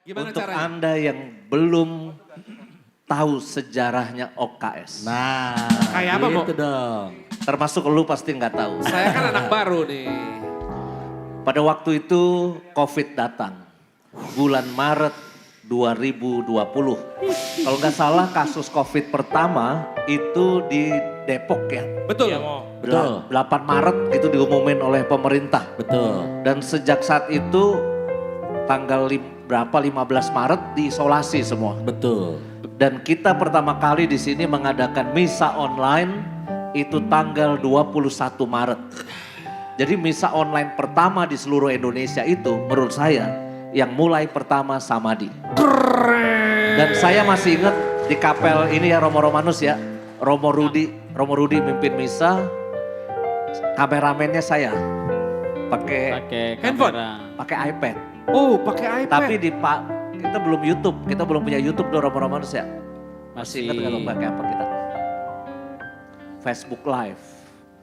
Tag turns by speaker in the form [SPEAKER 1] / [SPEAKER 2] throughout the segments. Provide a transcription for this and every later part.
[SPEAKER 1] Gimana
[SPEAKER 2] Untuk
[SPEAKER 1] caranya?
[SPEAKER 2] Anda yang belum tahu sejarahnya OKS.
[SPEAKER 3] Nah,
[SPEAKER 1] Kayak apa, Mo?
[SPEAKER 3] itu dong.
[SPEAKER 2] Termasuk lu pasti nggak tahu.
[SPEAKER 1] Saya kan anak baru nih.
[SPEAKER 2] Pada waktu itu COVID datang. Bulan Maret 2020. Kalau nggak salah kasus COVID pertama itu di Depok ya.
[SPEAKER 1] Betul.
[SPEAKER 3] Betul.
[SPEAKER 2] 8 Maret itu diumumin oleh pemerintah.
[SPEAKER 3] Betul.
[SPEAKER 2] Dan sejak saat itu tanggal berapa 15 Maret diisolasi semua.
[SPEAKER 3] Betul.
[SPEAKER 2] Dan kita pertama kali di sini mengadakan misa online itu tanggal 21 Maret. Jadi misa online pertama di seluruh Indonesia itu menurut saya yang mulai pertama Samadhi. Dan saya masih ingat di kapel ini ya Romo Romanus ya. Romo Rudi mimpin misa. Kameramennya saya. Pakai
[SPEAKER 1] handphone?
[SPEAKER 2] pakai iPad.
[SPEAKER 1] Oh, pakai iPad.
[SPEAKER 2] Tapi kita belum YouTube, kita belum punya YouTube dong Romo Romanus ya. Masih ingat kalau pakai apa kita? Facebook Live.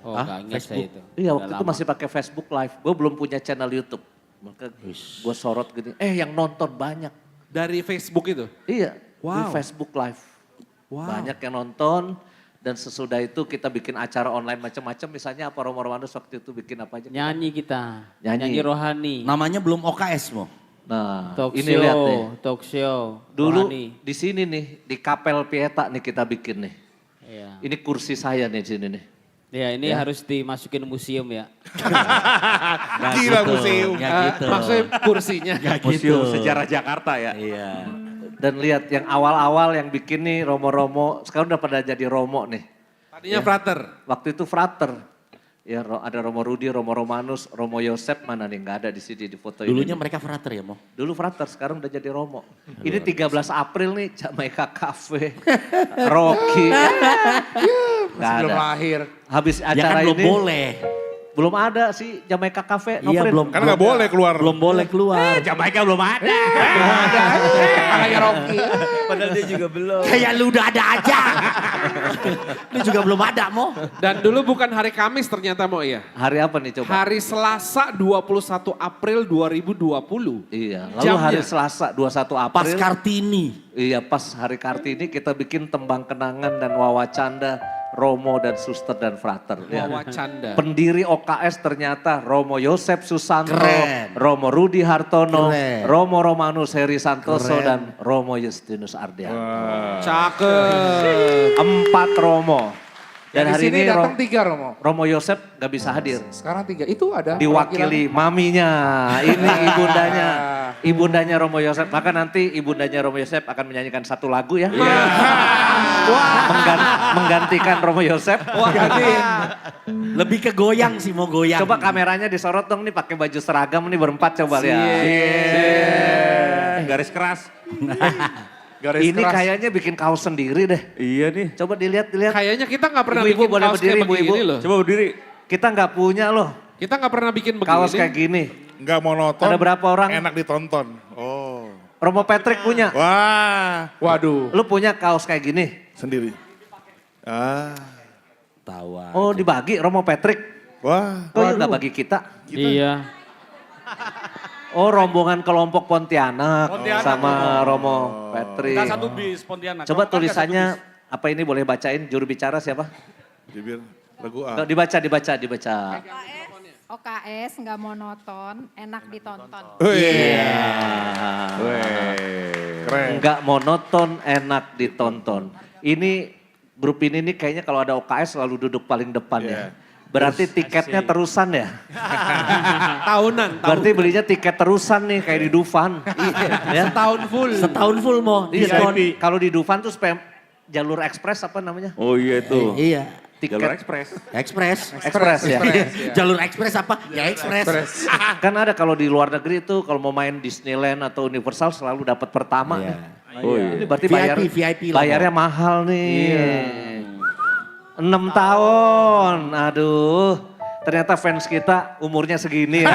[SPEAKER 4] Oh, enggak ingat saya itu.
[SPEAKER 2] Iya
[SPEAKER 4] Udah
[SPEAKER 2] waktu itu
[SPEAKER 4] lama.
[SPEAKER 2] masih pakai Facebook Live. Gue belum punya channel YouTube. Maka gue sorot gini, yang nonton banyak.
[SPEAKER 1] Dari Facebook itu?
[SPEAKER 2] Iya, di
[SPEAKER 1] Wow.
[SPEAKER 2] Facebook Live.
[SPEAKER 1] Wow.
[SPEAKER 2] Banyak yang nonton. Dan sesudah itu kita bikin acara online macam-macam. Misalnya apa Romo Romanus waktu itu bikin apa aja?
[SPEAKER 4] Nyanyi kita.
[SPEAKER 2] Nyanyi.
[SPEAKER 4] Nyanyi rohani.
[SPEAKER 3] Namanya belum OKS, Mo.
[SPEAKER 2] Nah
[SPEAKER 4] Talk
[SPEAKER 2] ini
[SPEAKER 4] show,
[SPEAKER 2] lihat nih.
[SPEAKER 4] talk show.
[SPEAKER 2] Dulu
[SPEAKER 4] rohani.
[SPEAKER 2] di sini nih, di Kapel Pieta nih kita bikin nih.
[SPEAKER 4] Iya.
[SPEAKER 2] Ini kursi saya nih di sini nih.
[SPEAKER 4] Ya, ini harus dimasukin museum ya.
[SPEAKER 3] Nggak
[SPEAKER 5] Gila,
[SPEAKER 3] gitu,
[SPEAKER 5] museum.
[SPEAKER 3] nggak gitu.
[SPEAKER 1] Maksudnya kursinya.
[SPEAKER 3] Nggak
[SPEAKER 5] Museum
[SPEAKER 3] gitu.
[SPEAKER 5] Sejarah Jakarta ya.
[SPEAKER 3] Iya.
[SPEAKER 2] Dan lihat yang awal-awal yang bikin nih Romo-Romo, sekarang udah pada jadi Romo nih.
[SPEAKER 1] Tadinya frater.
[SPEAKER 2] Waktu itu frater. Ya ada Romo Rudi, Romo Romanus, Romo Yosep mana nih nggak ada di sini di foto
[SPEAKER 3] Dulunya
[SPEAKER 2] ini.
[SPEAKER 3] mereka frater ya, Mo?
[SPEAKER 2] Dulu frater, sekarang udah jadi Romo. Ini 13 April nih Jamaica Cafe, Rocky. Nggak
[SPEAKER 5] Belum
[SPEAKER 2] ada.
[SPEAKER 5] lahir.
[SPEAKER 2] Habis
[SPEAKER 3] Ya
[SPEAKER 2] acara
[SPEAKER 3] kan belum
[SPEAKER 2] ini
[SPEAKER 3] boleh.
[SPEAKER 2] belum ada sih Jamaica Cafe.
[SPEAKER 3] Iya,
[SPEAKER 2] Noprin.
[SPEAKER 3] belum.
[SPEAKER 5] Kan nggak boleh keluar.
[SPEAKER 3] Belum boleh keluar.
[SPEAKER 5] Jamaika belum ada. Kayak Rocky.
[SPEAKER 4] Padahal dia juga belum.
[SPEAKER 3] Kayak lu udah ada aja. Ini juga belum ada, Mo.
[SPEAKER 1] Dan dulu bukan hari Kamis ternyata Mo ya.
[SPEAKER 2] Hari apa nih coba?
[SPEAKER 1] Hari Selasa 21 April 2020.
[SPEAKER 2] Iya, lalu
[SPEAKER 1] Jamnya.
[SPEAKER 2] hari Selasa 21
[SPEAKER 3] Pas
[SPEAKER 2] April.
[SPEAKER 3] Kartini.
[SPEAKER 2] Iya, pas hari Kartini kita bikin tembang kenangan dan wawacanda Romo dan Suster dan Frater. Ya.
[SPEAKER 1] Wawacanda.
[SPEAKER 2] Pendiri OKS ternyata Romo Yosep Susanto,
[SPEAKER 3] Keren.
[SPEAKER 2] Romo Rudi Hartono,
[SPEAKER 3] Keren.
[SPEAKER 2] Romo Romanus Heri Santoso
[SPEAKER 3] Keren.
[SPEAKER 2] dan Romo Justinus Ardian.
[SPEAKER 1] Cakep.
[SPEAKER 2] 4 Romo. Dan
[SPEAKER 5] Dari
[SPEAKER 2] hari
[SPEAKER 5] sini
[SPEAKER 2] ini
[SPEAKER 5] datang 3 Romo.
[SPEAKER 2] Romo Yosep gak bisa hadir.
[SPEAKER 5] Sekarang 3. Itu ada.
[SPEAKER 2] Diwakili maminya, ini ibundanya. Ibundanya Romo Yosep, maka nanti ibundanya Romo Yosep akan menyanyikan satu lagu ya. Menggantikan Romo Yosep.
[SPEAKER 3] Lebih ke goyang sih, mau goyang.
[SPEAKER 2] Coba kameranya disorot dong nih pakai baju seragam nih berempat coba lihat.
[SPEAKER 5] Garis keras. Garis
[SPEAKER 2] Ini
[SPEAKER 5] keras.
[SPEAKER 2] kayaknya bikin kaos sendiri deh.
[SPEAKER 5] Iya nih.
[SPEAKER 2] Coba dilihat.
[SPEAKER 1] Kayaknya kita nggak pernah
[SPEAKER 2] Ibu-ibu
[SPEAKER 1] bikin
[SPEAKER 2] boleh
[SPEAKER 1] kaos
[SPEAKER 2] berdiri,
[SPEAKER 1] kayak begini
[SPEAKER 2] ibu-ibu.
[SPEAKER 1] loh.
[SPEAKER 5] Coba berdiri.
[SPEAKER 2] Kita nggak punya loh
[SPEAKER 1] Kita nggak pernah bikin begini.
[SPEAKER 2] kaos kayak gini.
[SPEAKER 5] Nggak monoton.
[SPEAKER 2] Ada berapa orang?
[SPEAKER 5] Enak ditonton. Oh.
[SPEAKER 2] Romo Patrick punya.
[SPEAKER 5] Wah.
[SPEAKER 1] Waduh.
[SPEAKER 2] Lu punya kaos kayak gini.
[SPEAKER 5] Sendiri. Ah.
[SPEAKER 3] Tawa.
[SPEAKER 2] Oh dibagi Romo Patrick.
[SPEAKER 5] Wah.
[SPEAKER 2] Kok nggak bagi kita?
[SPEAKER 4] Iya.
[SPEAKER 2] Oh rombongan kelompok Pontianak, sama Romo Patrick.
[SPEAKER 6] Kita satu bis Pontianak.
[SPEAKER 2] Coba
[SPEAKER 6] Kalau kan
[SPEAKER 2] tulisannya apa ini boleh bacain juru bicara siapa?
[SPEAKER 5] Bibir. Lagu A.
[SPEAKER 2] Dibaca.
[SPEAKER 7] OKS nggak monoton, enak ditonton.
[SPEAKER 2] Iya.
[SPEAKER 5] Keren.
[SPEAKER 2] Enggak monoton, enak ditonton. Ini grup ini nih kayaknya kalau ada OKS selalu duduk paling depan ya. Berarti tiketnya terusan ya?
[SPEAKER 1] Tahunan.
[SPEAKER 2] Berarti belinya tiket terusan nih kayak di Dufan. Ya.
[SPEAKER 1] Tahun full.
[SPEAKER 3] Setahun full, Mo.
[SPEAKER 2] Iya,
[SPEAKER 3] Diskon.
[SPEAKER 2] kalau di Dufan tuh jalur ekspres apa namanya?
[SPEAKER 5] Oh iya itu.
[SPEAKER 3] Iya.
[SPEAKER 5] Jalur
[SPEAKER 2] Tiket
[SPEAKER 5] ekspres.
[SPEAKER 3] Ekspres.
[SPEAKER 2] ekspres ya.
[SPEAKER 3] Jalur ekspres apa? Ya ekspres.
[SPEAKER 2] Kan ada kalau di luar negeri itu kalau mau main Disneyland atau Universal selalu dapat pertama.
[SPEAKER 3] Iya.
[SPEAKER 5] Oh iya.
[SPEAKER 2] Ini berarti
[SPEAKER 3] VIP lah,
[SPEAKER 2] bayarnya mahal nih. 6 tahun, aduh. Ternyata fans kita umurnya segini ya.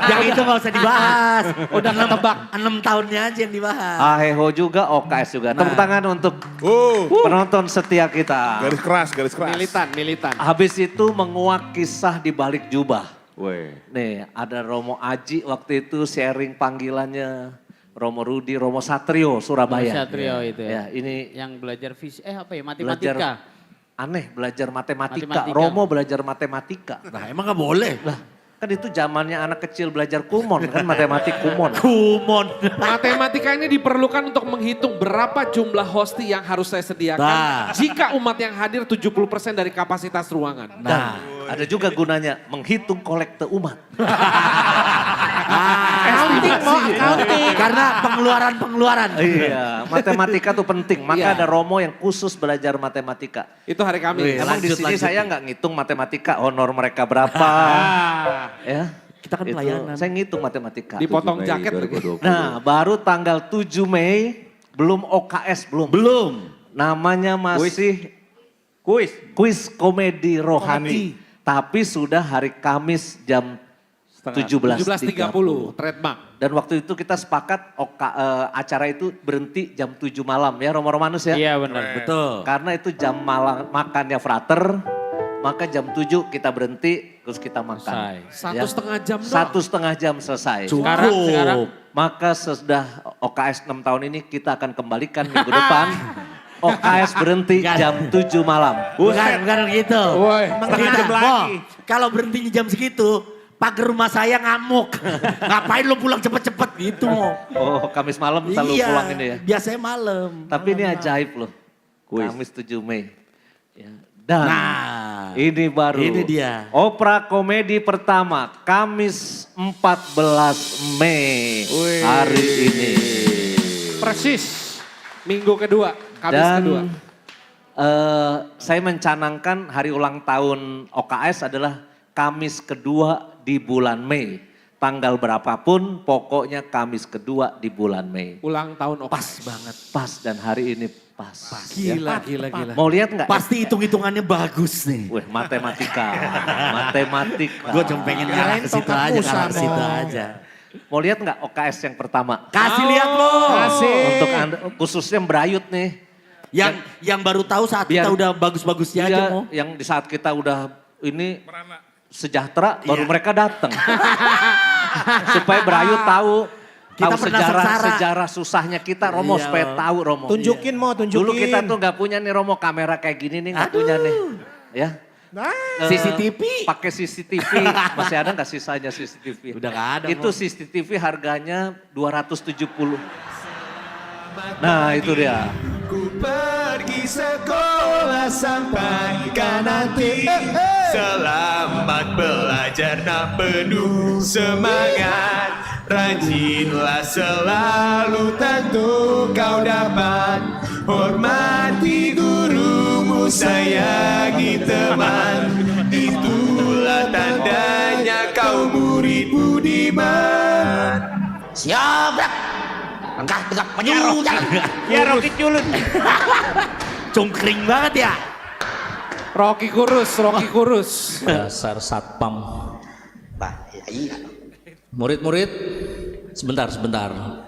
[SPEAKER 3] Yang itu gak usah dibahas. Udah ketebak 6 tahunnya aja yang dibahas.
[SPEAKER 2] Aheho juga, OKS juga. Tepuk tangan untuk penonton setia kita.
[SPEAKER 5] Garis keras, garis keras.
[SPEAKER 1] Militan.
[SPEAKER 2] Habis itu menguak kisah di balik jubah.
[SPEAKER 5] Weh.
[SPEAKER 2] Nih ada Romo Aji waktu itu sharing panggilannya. Romo Rudi, Romo Satrio Surabaya.
[SPEAKER 4] Satrio itu
[SPEAKER 2] Ya,
[SPEAKER 4] ya.
[SPEAKER 2] ini
[SPEAKER 4] Yang belajar
[SPEAKER 2] belajar
[SPEAKER 4] matematika.
[SPEAKER 2] aneh belajar matematika.
[SPEAKER 4] Matematika.
[SPEAKER 2] Romo belajar matematika.
[SPEAKER 3] Nah emang gak boleh.
[SPEAKER 2] Lah, kan itu zamannya anak kecil belajar kumon kan matematik kumon.
[SPEAKER 3] Kumon.
[SPEAKER 1] Matematika ini diperlukan untuk menghitung berapa jumlah hosti yang harus saya sediakan
[SPEAKER 3] Nah.
[SPEAKER 1] jika umat yang hadir 70% dari kapasitas ruangan.
[SPEAKER 2] Nah, ada juga gunanya menghitung kolekte umat.
[SPEAKER 3] Karena pengeluaran.
[SPEAKER 2] Iya, matematika tuh penting. Maka
[SPEAKER 3] Iya.
[SPEAKER 2] ada Romo yang khusus belajar matematika.
[SPEAKER 1] Itu hari Kamis.
[SPEAKER 3] Wih,
[SPEAKER 2] Emang di
[SPEAKER 3] lanjut,
[SPEAKER 2] sini
[SPEAKER 3] lanjut.
[SPEAKER 2] saya nggak ngitung matematika, honor mereka berapa. Ya,
[SPEAKER 3] Kita kan
[SPEAKER 2] itu
[SPEAKER 3] pelayanan.
[SPEAKER 2] saya ngitung matematika.
[SPEAKER 1] Dipotong
[SPEAKER 5] 7 Mei
[SPEAKER 1] jaket.
[SPEAKER 5] 2020.
[SPEAKER 2] Nah, baru tanggal 7 Mei, belum OKS, belum. Namanya masih kuis komedi rohani. Tapi sudah hari Kamis jam 17.30.
[SPEAKER 1] 17.30 trademark.
[SPEAKER 2] Dan waktu itu kita sepakat acara itu berhenti jam 7 malam ya Romo-Romanus ya.
[SPEAKER 4] Iya benar.
[SPEAKER 3] Betul.
[SPEAKER 2] Karena itu jam malam makannya frater, maka jam 7 kita berhenti terus kita makan.
[SPEAKER 4] Selesai.
[SPEAKER 1] Satu setengah jam doang.
[SPEAKER 2] 1,5 jam selesai.
[SPEAKER 4] Sekarang.
[SPEAKER 2] Maka sesudah OKS 6 tahun ini kita akan kembalikan minggu depan. OKS berhenti jam 7 malam.
[SPEAKER 3] Bukan gitu.
[SPEAKER 5] Woi,
[SPEAKER 3] Kita, kalau berhentinya jam segitu, pagar rumah saya ngamuk. Ngapain lo pulang cepet-cepet gitu.
[SPEAKER 2] Oh, Kamis malam selalu
[SPEAKER 3] Iya,
[SPEAKER 2] pulang ini ya.
[SPEAKER 3] biasanya malam.
[SPEAKER 2] Tapi ini ajaib loh. Kamis 7 Mei. Ya. Dan ini baru.
[SPEAKER 3] Ini dia.
[SPEAKER 2] Opera komedi pertama Kamis 14 Mei hari ini.
[SPEAKER 1] Persis. Minggu kedua, Kamis
[SPEAKER 2] Dan
[SPEAKER 1] kedua.
[SPEAKER 2] saya mencanangkan hari ulang tahun OKS adalah Kamis kedua di bulan Mei. Tanggal berapapun pokoknya Kamis kedua di bulan Mei.
[SPEAKER 1] Ulang tahun Okas.
[SPEAKER 3] Pas banget.
[SPEAKER 2] Pas dan hari ini pas.
[SPEAKER 3] Gila.
[SPEAKER 2] Mau lihat nggak?
[SPEAKER 3] Pasti hitung-hitungannya bagus nih.
[SPEAKER 2] Wih, matematika. Matematika.
[SPEAKER 3] Gue cuma pengen ngarah ke situ aja, ngarah ke situ aja.
[SPEAKER 2] Mau lihat nggak OKS yang pertama?
[SPEAKER 3] Kasih lihat lo.
[SPEAKER 2] Untuk Anda, khususnya Brayut nih.
[SPEAKER 3] Yang baru tahu saat kita
[SPEAKER 2] Biar-
[SPEAKER 3] udah bagus-bagusnya aja
[SPEAKER 2] Iya,
[SPEAKER 3] mau.
[SPEAKER 2] yang di saat kita udah ini sejahtera, baru mereka datang. Supaya Brayut tahu
[SPEAKER 3] Kita pernah sengsara.
[SPEAKER 2] sejarah susahnya kita, Romo,
[SPEAKER 3] Iya,
[SPEAKER 2] supaya
[SPEAKER 3] Bang.
[SPEAKER 2] tahu Romo.
[SPEAKER 6] Tunjukin mau, tunjukin.
[SPEAKER 2] Dulu kita tuh nggak punya nih Romo kamera kayak gini nih, nggak punya nih. Ya.
[SPEAKER 3] CCTV.
[SPEAKER 2] Pakai CCTV, masih ada nggak sisanya CCTV?
[SPEAKER 3] Udah nggak ada,
[SPEAKER 2] Itu
[SPEAKER 3] Mo.
[SPEAKER 2] CCTV harganya 270. Nah itu dia.
[SPEAKER 6] Ku pergi sekolah sampai nanti. Selamat belajar nak penuh semangat. Rajinlah selalu tentu kau dapat. Hormati gurumu, sayangi teman. Itulah tandanya kau murid budiman.
[SPEAKER 3] Siap. Langkah tegap penjara.
[SPEAKER 6] Ya Rocky culun.
[SPEAKER 3] Cungkring banget ya.
[SPEAKER 1] Rocky Kurus.
[SPEAKER 8] Dasar satpam.
[SPEAKER 3] Iya.
[SPEAKER 8] Murid-murid, sebentar.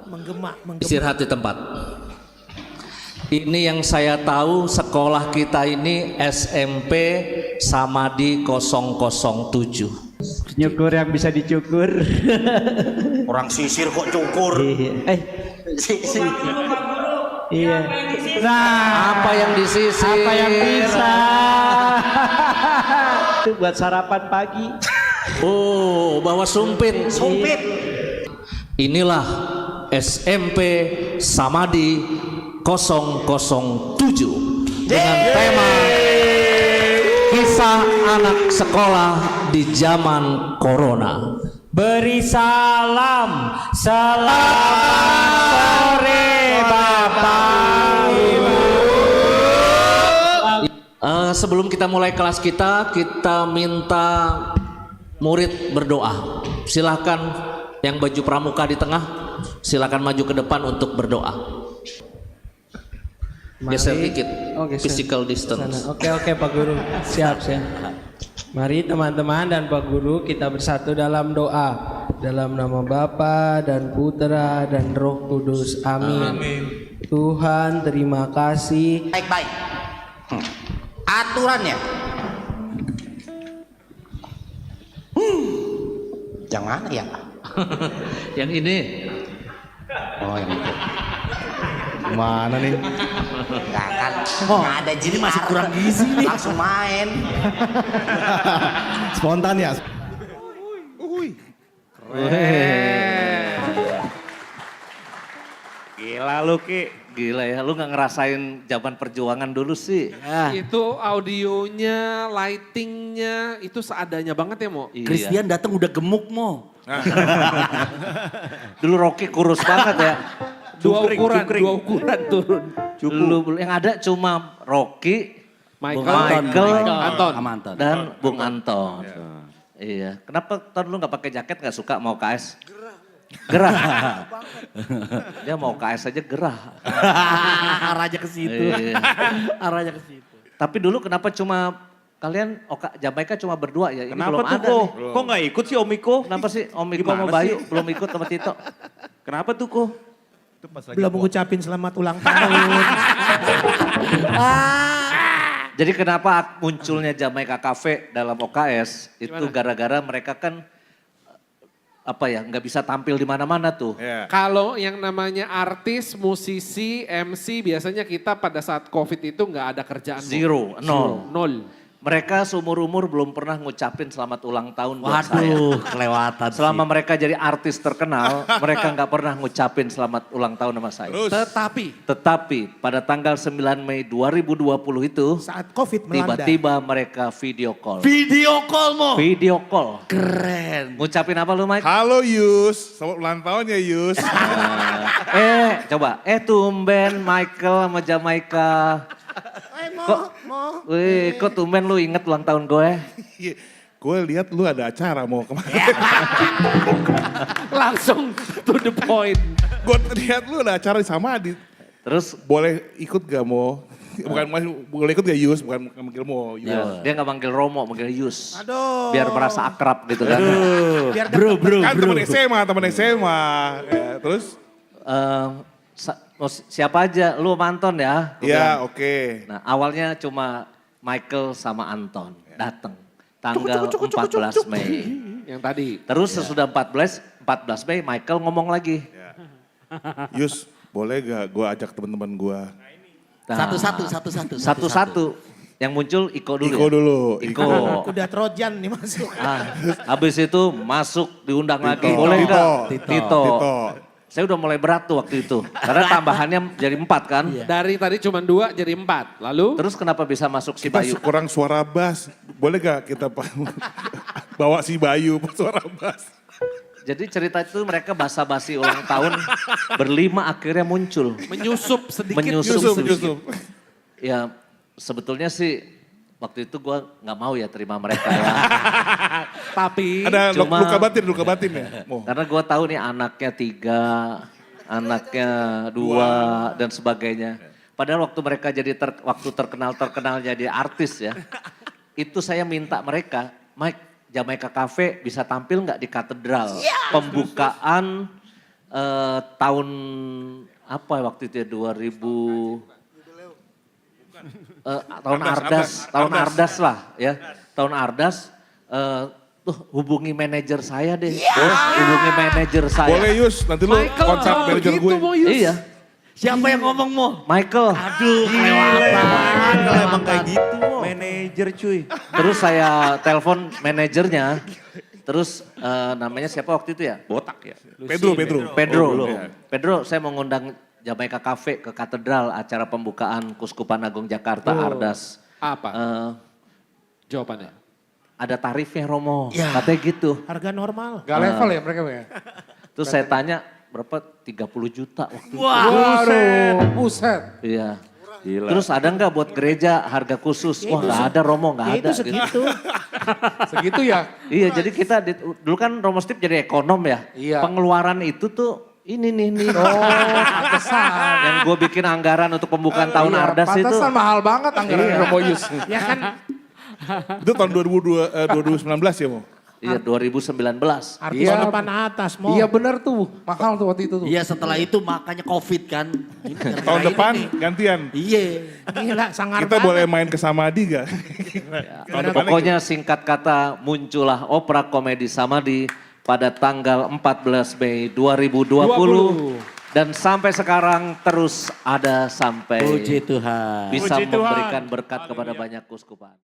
[SPEAKER 6] Menggema.
[SPEAKER 8] Istirahat di tempat. Ini yang saya tahu sekolah kita ini SMP Samadi 007.
[SPEAKER 9] Nyukur yang bisa dicukur.
[SPEAKER 3] Orang sisir kok cukur.
[SPEAKER 9] Sisir. Iya. Nah,
[SPEAKER 2] Apa yang disisir?
[SPEAKER 9] apa yang bisa? Itu buat sarapan pagi.
[SPEAKER 8] Oh, bawa sumpit.
[SPEAKER 3] Sumpit.
[SPEAKER 8] Inilah SMP Samadi 007 dengan tema kisah anak sekolah di zaman corona.
[SPEAKER 9] Beri salam. Selamat sore Bapak Ibu.
[SPEAKER 8] Sebelum kita mulai kelas kita minta murid berdoa. Silakan yang baju pramuka di tengah, silakan maju ke depan untuk berdoa. Geser dikit, physical distance.
[SPEAKER 9] Oke Pak Guru. Siap. Mari teman-teman dan Pak Guru kita bersatu dalam doa. Dalam nama Bapa dan Putra dan Roh Kudus. Amin. Tuhan terima kasih.
[SPEAKER 3] Baik-baik. Aturannya.
[SPEAKER 6] Yang mana ya?
[SPEAKER 8] Yang ini.
[SPEAKER 6] Oh yang itu. Mana nih? Enggak kan. Nggak ada
[SPEAKER 3] Ini masih kurang gizi nih.
[SPEAKER 6] Langsung main. Spontan ya.
[SPEAKER 2] Gila lu Ki. Gila ya, lu gak ngerasain zaman perjuangan dulu sih.
[SPEAKER 1] Itu audionya, lightingnya, itu seadanya banget ya Mo?
[SPEAKER 2] Iya.
[SPEAKER 3] Christian datang udah gemuk Mo.
[SPEAKER 2] Dulu Rocky kurus banget ya.
[SPEAKER 1] Dua ukuran turun.
[SPEAKER 2] Dulu yang ada cuma Rocky,
[SPEAKER 1] Michael, Anton.
[SPEAKER 3] Sama Anton.
[SPEAKER 2] dan Bung Anton. Iya. Kenapa Ton lu gak pakai jaket gak suka mau KS? Gerah. Dia mau KS aja gerah.
[SPEAKER 3] Arahnya ke situ.
[SPEAKER 2] Iya.
[SPEAKER 3] Arahnya ke situ.
[SPEAKER 2] Tapi dulu kenapa cuma kalian Jamaika cuma berdua ya? Ini
[SPEAKER 6] Kenapa
[SPEAKER 2] belum
[SPEAKER 6] tuh
[SPEAKER 2] ada
[SPEAKER 6] Ko?
[SPEAKER 2] nih.
[SPEAKER 6] Kok nggak ikut sih Om Iko?
[SPEAKER 2] Kenapa sih Om Iko
[SPEAKER 6] Gimana
[SPEAKER 2] sama Bayu
[SPEAKER 6] sih?
[SPEAKER 2] belum ikut sama Tito?
[SPEAKER 6] Kenapa tuh Ko?
[SPEAKER 9] Belum mengucapin selamat ulang tahun.
[SPEAKER 2] Jadi kenapa munculnya Jamaika Cafe dalam OKS itu gara-gara mereka kan apa ya nggak bisa tampil di mana-mana tuh.
[SPEAKER 1] Kalau yang namanya artis, musisi, MC, biasanya kita pada saat COVID itu nggak ada kerjaan. Mo.
[SPEAKER 2] Zero, nol.
[SPEAKER 1] Nol.
[SPEAKER 2] Mereka seumur-umur belum pernah ngucapin selamat ulang tahun buat saya.
[SPEAKER 3] Waduh, kelewatan
[SPEAKER 2] Selama
[SPEAKER 3] sih.
[SPEAKER 2] mereka jadi artis terkenal, mereka nggak pernah ngucapin selamat ulang tahun sama saya. Tetapi pada tanggal 9 Mei 2020 itu,
[SPEAKER 9] Saat COVID melanda.
[SPEAKER 2] tiba-tiba mereka video call.
[SPEAKER 3] Video call Mo.
[SPEAKER 2] Video call.
[SPEAKER 3] Keren.
[SPEAKER 2] Ngucapin apa lu Mike?
[SPEAKER 10] Halo Yus, selamat ulang tahun ya Yus.
[SPEAKER 2] Coba. Tumben Michael sama Jamaika. Kok tumben lu inget ulang tahun gue?
[SPEAKER 10] Gue lihat lu ada acara mau kemana.
[SPEAKER 1] Langsung to the point.
[SPEAKER 10] Gue lihat lu ada acara sama Adit.
[SPEAKER 2] Terus
[SPEAKER 10] Boleh ikut gak mau? Bukan boleh ikut gak Yus, bukan manggil mau. Yus.
[SPEAKER 2] dia nggak manggil Romo, manggil Yus.
[SPEAKER 9] Aduh.
[SPEAKER 2] Biar merasa akrab gitu kan.
[SPEAKER 9] Biar
[SPEAKER 3] Bro.
[SPEAKER 10] Kan temen SMA. Ya, terus?
[SPEAKER 2] Siapa aja? Lu sama Anton ya? Gua
[SPEAKER 10] Ya
[SPEAKER 2] bilang.
[SPEAKER 10] oke.
[SPEAKER 2] Nah awalnya cuma Michael sama Anton datang tanggal 14 Mei.
[SPEAKER 1] Yang tadi.
[SPEAKER 2] Terus sesudah 14 Mei Michael ngomong lagi.
[SPEAKER 10] Yus, boleh gak gue ajak teman-teman gue?
[SPEAKER 2] Nah, Satu-satu. Yang muncul Iko dulu
[SPEAKER 10] Iko
[SPEAKER 2] ya?
[SPEAKER 10] dulu.
[SPEAKER 2] Iko.
[SPEAKER 9] Kuda Trojan nih masuk.
[SPEAKER 2] Habis itu masuk diundang lagi.
[SPEAKER 10] Tito.
[SPEAKER 2] Boleh
[SPEAKER 10] Tito.
[SPEAKER 2] nggak? Tito. Saya udah mulai berat tuh waktu itu. Karena tambahannya jadi 4 kan.
[SPEAKER 1] Dari tadi cuma 2 jadi 4. Lalu?
[SPEAKER 2] Terus kenapa bisa masuk si
[SPEAKER 10] Kita
[SPEAKER 2] Bayu?
[SPEAKER 10] kurang suara bass. Boleh gak kita bawa si Bayu suara bass?
[SPEAKER 2] Jadi cerita itu mereka basa-basi ulang tahun berlima akhirnya muncul.
[SPEAKER 1] Menyusup sedikit.
[SPEAKER 10] Yusuf.
[SPEAKER 2] Ya sebetulnya sih waktu itu gue nggak mau ya terima mereka ya.
[SPEAKER 1] Tapi
[SPEAKER 10] Ada
[SPEAKER 2] Cuma-
[SPEAKER 10] luka batin ya? Mo?
[SPEAKER 2] Karena gue tahu nih anaknya 3, anaknya 2 dan sebagainya. Padahal waktu mereka jadi waktu terkenalnya jadi artis ya. Itu saya minta mereka, Mike Jamaika Cafe bisa tampil nggak di katedral? Pembukaan tahun apa waktu itu ya 2000 tahun Ardas lah ya. Tahun Ardas tuh hubungi manajer saya deh. Bos, hubungi manajer saya.
[SPEAKER 10] Boleh Yus, nanti lu
[SPEAKER 1] Michael
[SPEAKER 10] kontak
[SPEAKER 1] ngomong
[SPEAKER 10] manajer
[SPEAKER 1] begitu
[SPEAKER 10] gue.
[SPEAKER 1] Mo Yus.
[SPEAKER 2] Iya,
[SPEAKER 3] Siapa yang ngomong Mo?
[SPEAKER 2] Michael.
[SPEAKER 3] Aduh, kelewatan.
[SPEAKER 6] Kalau emang kayak gitu, manajer cuy.
[SPEAKER 2] Terus saya telepon manajernya. Terus namanya siapa waktu itu ya?
[SPEAKER 10] Botak ya. Pedro.
[SPEAKER 2] Pedro, saya mau ngundang Jamaika Cafe ke katedral acara pembukaan Kuskupan Agung Jakarta Ardas.
[SPEAKER 1] Apa?
[SPEAKER 2] Eh,
[SPEAKER 1] Jawabannya?
[SPEAKER 2] ada tarifnya Romo,
[SPEAKER 3] Ya.
[SPEAKER 2] katanya gitu.
[SPEAKER 9] Harga normal.
[SPEAKER 5] Gak level ya mereka ya?
[SPEAKER 2] Terus saya tanya berapa? 30 juta waktu itu.
[SPEAKER 5] Waduh, buset.
[SPEAKER 2] Iya. Terus ada nggak buat gereja harga khusus? Wah nggak ada Romo, nggak
[SPEAKER 9] Ya
[SPEAKER 2] ada.
[SPEAKER 9] itu segitu.
[SPEAKER 5] Segitu ya?
[SPEAKER 2] Iya jadi kita, dulu kan Romo Stip jadi ekonom ya.
[SPEAKER 5] Iya.
[SPEAKER 2] Pengeluaran itu tuh ini nih.
[SPEAKER 5] Pantesan.
[SPEAKER 2] Yang gue bikin anggaran untuk pembukaan tahun
[SPEAKER 5] Iya,
[SPEAKER 2] Ardas itu.
[SPEAKER 5] Pantesan mahal banget anggaran Romo Yus.
[SPEAKER 9] Ya kan
[SPEAKER 10] Itu tahun 2019 ya Mo?
[SPEAKER 2] Iya 2019.
[SPEAKER 9] artis
[SPEAKER 5] Iya.
[SPEAKER 9] papan atas mau.
[SPEAKER 5] Iya benar tuh, mahal tuh waktu itu tuh.
[SPEAKER 3] Iya setelah itu makanya COVID kan. Ini gara-gara
[SPEAKER 10] Tahun
[SPEAKER 3] ini
[SPEAKER 10] depan
[SPEAKER 3] nih.
[SPEAKER 10] gantian.
[SPEAKER 3] Iya.
[SPEAKER 9] Gila sangar
[SPEAKER 10] Kita
[SPEAKER 9] banget.
[SPEAKER 10] boleh main ke Samadi gak?
[SPEAKER 2] Pokoknya singkat kata muncullah opera komedi Samadi pada tanggal 14 Mei 2020. Dan sampai sekarang terus ada sampai
[SPEAKER 3] Puji Tuhan.
[SPEAKER 2] bisa
[SPEAKER 5] Puji Tuhan.
[SPEAKER 2] memberikan berkat kepada banyak kuskupan.